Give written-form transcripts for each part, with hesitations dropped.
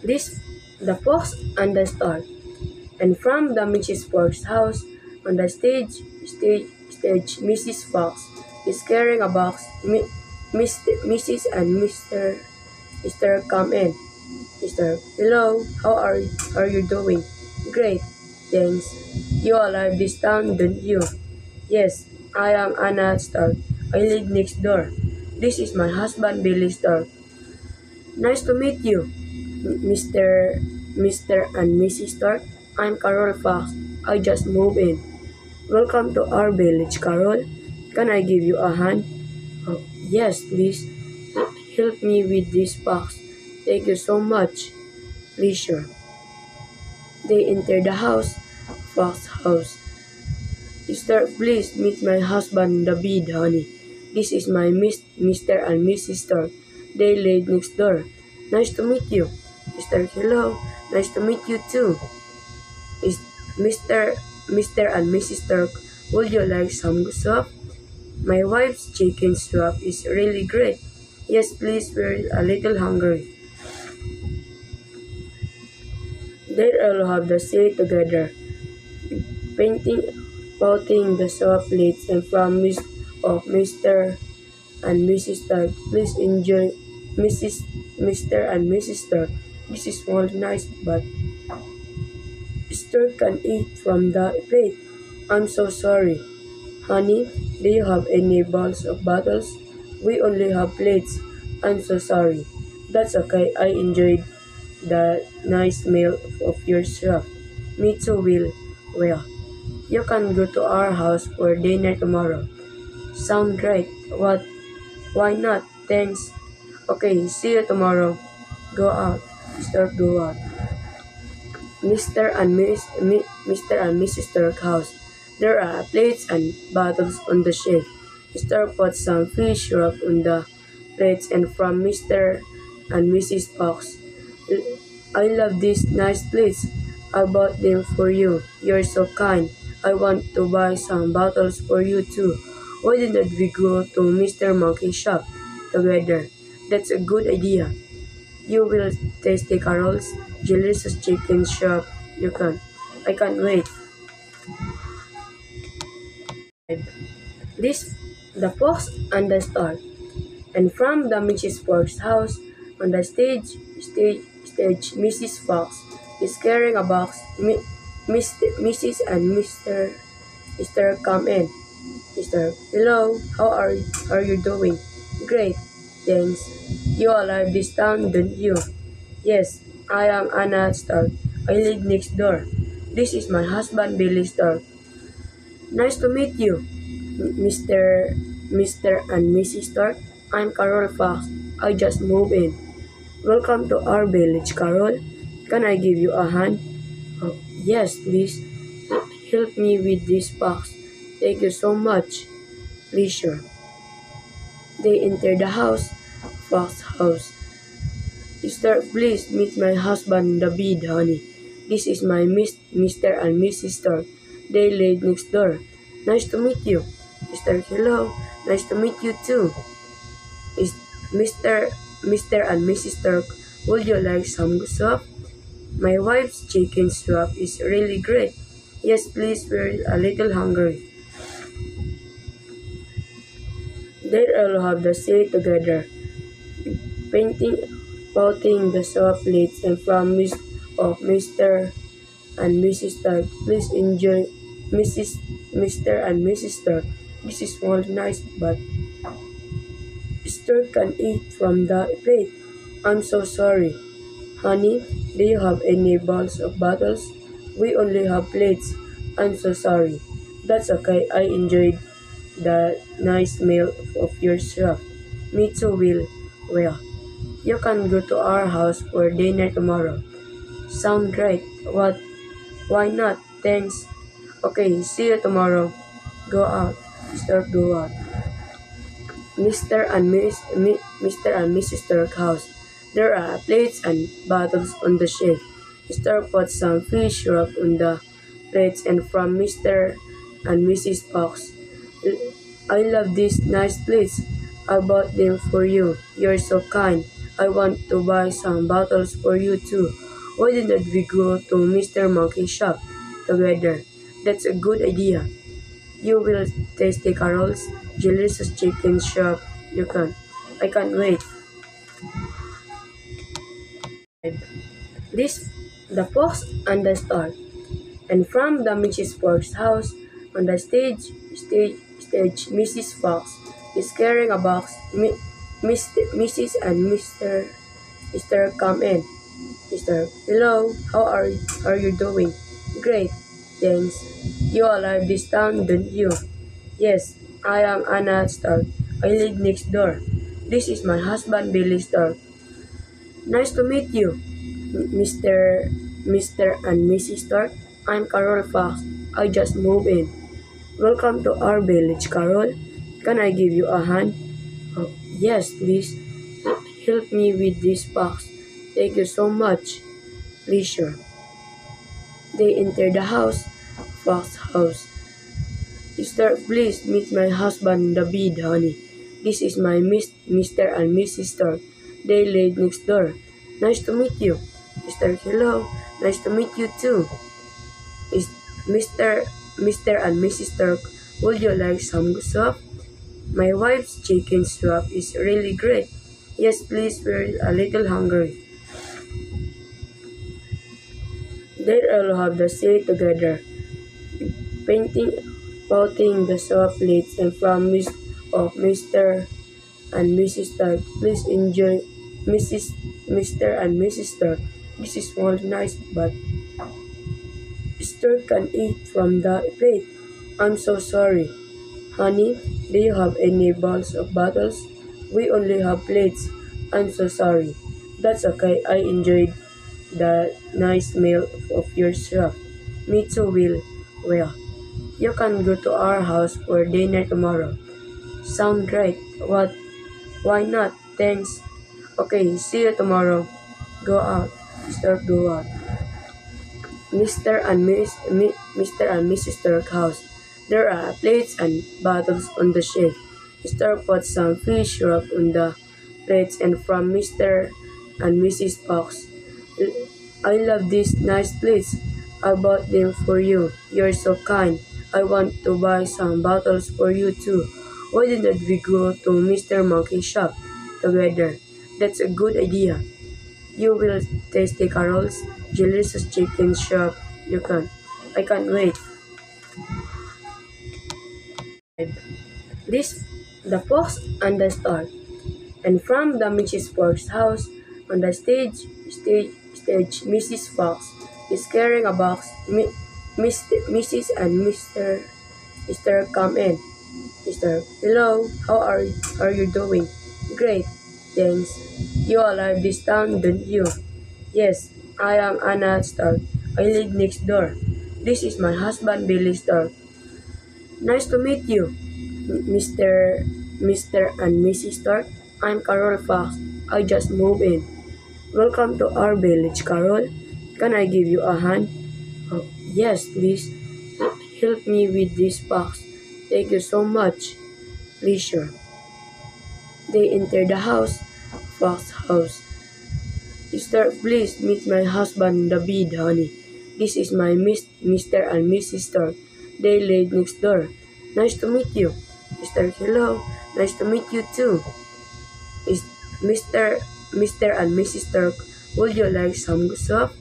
This the fox and the star. And from the Mrs. Fox's house on the stage, Mrs. Fox is carrying a box. Mrs. and Mr. come in. Mr. Hello, how are you doing? Great, thanks. You all live this town, don't you? Yes, I am Anna Stark. I live next door. This is my husband Billy Stark. Nice to meet you, Mr. and Mrs. Stark. I'm Carol Fox. I just moved in. Welcome to our village, Carol. Can I give you a hand? Oh, yes, please. Help me with this box. Thank you so much. Pleasure. They enter the house. Fox house. Sister, please meet my husband, David, honey. This is my Mr. and Mrs. Stark. They live next door. Nice to meet you. Mr. Hello. Nice to meet you too. Is Mr. and Mrs. Stark, would you like some soup? My wife's chicken soup is really great. Yes, please, we're a little hungry. They all have the seat together, painting, putting the soft plates and from Mr. and Mrs. Stark. Please enjoy Mr. and Mrs. Stark. This is all nice, but Stark can eat from the plate. I'm so sorry. Honey, do you have any bowls of bottles? We only have plates. I'm so sorry. That's okay. I enjoyed the nice meal of your chef. Me too, Will. Well, you can go to our house for dinner tomorrow. Sound great. What? Why not? Thanks. Okay, see you tomorrow. Go out. Start go out. Mr. and Mrs. Stark house. There are plates and bottles on the shelf. Mr. put some fish syrup on the plates and from Mr. and Mrs. Fox. I love these nice plates. I bought them for you. You're so kind. I want to buy some bottles for you too. Why didn't we go to Mr. Monkey's shop together? That's a good idea. You will taste the Carol's delicious chicken shop. You can. I can't wait. This the fox and the star. And from the Mrs. Fox's house on the stage, Mrs. Fox is carrying a box. Mrs. and Mr. come in. Mr. Hello, how are you doing? Great, thanks. You all live this town, don't you? Yes, I am Anna Stark. I live next door. This is my husband Billy Stark. Nice to meet you, Mr. and Mrs. Stark. I'm Carol Fox. I just moved in. Welcome to our village, Carol. Can I give you a hand? Oh, yes, please. Help me with this box. Thank you so much. Pleasure. They enter the house. Fox house. Sister, please meet my husband, David, honey. This is my Mr. and Mrs. Stark. They live next door. Nice to meet you. Mr. Hello. Nice to meet you too. Is Mr. and Mrs. Stark, would you like some soup? My wife's chicken soup is really great. Yes, please, we're a little hungry. They all have the seat together, painting, putting the soft plates and from Mr. and Mrs. Stark. Please enjoy Mr. and Mrs. Stark. This is all nice, but Stark can eat from the plate. I'm so sorry. Honey, do you have any bowls of bottles? We only have plates. I'm so sorry. That's okay. I enjoyed the nice meal of your chef. Me too, Will. Well, you can go to our house for dinner tomorrow. Sound great. What? Why not? Thanks. Okay, see you tomorrow. Go out. Start go out. Mr. and Mrs. Stark house. There are plates and bottles on the shelf. Mr. put some fish syrup on the plates and from Mr. and Mrs. Fox. I love these nice plates. I bought them for you. You're so kind. I want to buy some bottles for you too. Why didn't we go to Mr. Monkey's shop together? That's a good idea. You will taste the Carol's delicious chicken shop. You can. I can't wait. This, the fox and the star. And from the Mrs. Fox's house, on the stage, Mrs. Fox is carrying a box. Mrs. and Mr. come in. Mr. Hello, how are you doing? Great, thanks. You all live this town, don't you? Yes, I am Anna Stark. I live next door. This is my husband Billy Stark. Nice to meet you, Mr. and Mrs. Stark. I'm Carol Fox. I just moved in. Welcome to our village, Carol. Can I give you a hand? Oh, yes, please. Help me with this box. Thank you so much. Pleasure. They enter the house. Fox house. Sister, please meet my husband, David, honey. This is my Mr. and Mrs. Stark. They live next door. Nice to meet you. Mr. Hello. Nice to meet you too. Is Mr. and Mrs. Stark, would you like some soup? My wife's chicken soup is really great. Yes, please, we're a little hungry. They all have the seat together, painting, pouting the soft plates and from Mr. and Mrs. Stark. Please enjoy Mr. and Mrs. Stark. This is all nice, but Stark can eat from the plate. I'm so sorry. Honey, do you have any bowls of bottles? We only have plates. I'm so sorry. That's okay. I enjoyed the nice meal of your chef. Me too, Will. Well, you can go to our house for dinner tomorrow. Sound great. What? Why not? Thanks. Okay, see you tomorrow. Go out. Start go out. Mr. and Mrs. Stark house. There are plates and bottles on the shelf. Mr. put some fish syrup on the plates and from Mr. and Mrs. Fox. I love these nice plates. I bought them for you. You're so kind. I want to buy some bottles for you too. Why didn't we go to Mr. Monkey's shop together? That's a good idea. You will taste the Carol's delicious chicken shop. You can. I can't wait. This, the fox and the star. And from the Mrs. Fox's house, on the stage, Mrs. Fox is carrying a box. Mrs. and Mr. come in. Mr. Hello, how are you doing? Great, thanks. You all live this town, don't you? Yes, I am Anna Stark. I live next door. This is my husband Billy Stark. Nice to meet you, Mr. and Mrs. Stark. I'm Carol Fox. I just moved in. Welcome to our village, Carol. Can I give you a hand? Oh, yes, please. Help me with this box. Thank you so much. Pleasure. They enter the house. Fox house. Sister, please meet my husband, David, honey. This is my Mr. and Mrs. Stark. They live next door. Nice to meet you. Mr. Hello. Nice to meet you too. Is Mr. and Mrs. Stark, would you like some soup?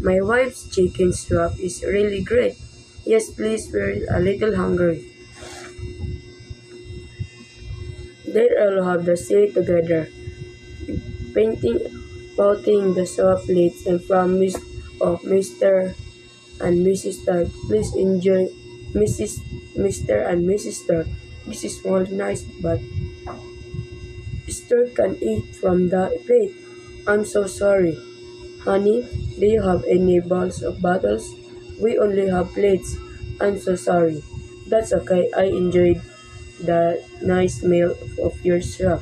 My wife's chicken soup is really great. Yes, please, we're a little hungry. They all have the seat together, painting, pouting the soft plates and from Mr. and Mrs. Stark. Please enjoy Mr. and Mrs. Stark. This is all nice, but Stark can eat from the plate. I'm so sorry. Honey, do you have any bowls of bottles? We only have plates. I'm so sorry. That's okay. I enjoyed the nice meal of your chef.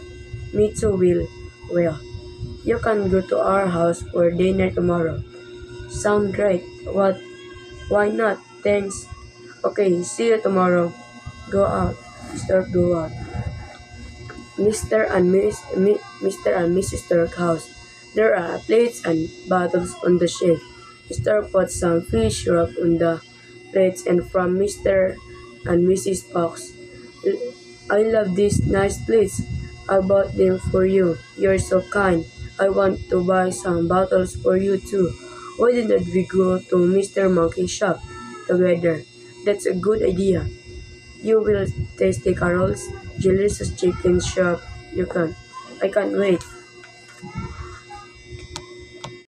Me too, Will. Well, you can go to our house for dinner tomorrow. Sound great. What? Why not? Thanks. Okay, see you tomorrow. Go out. Start go out. Mr. and Mrs. Turk house. There are plates and bottles on the shelf. Mr. put some fish syrup on the plates and from Mr. and Mrs. Fox. I love these nice plates. I bought them for you. You're so kind. I want to buy some bottles for you too. Why didn't we go to Mr. Monkey's shop together? That's a good idea. You will taste the Carol's delicious chicken shop. I can't wait.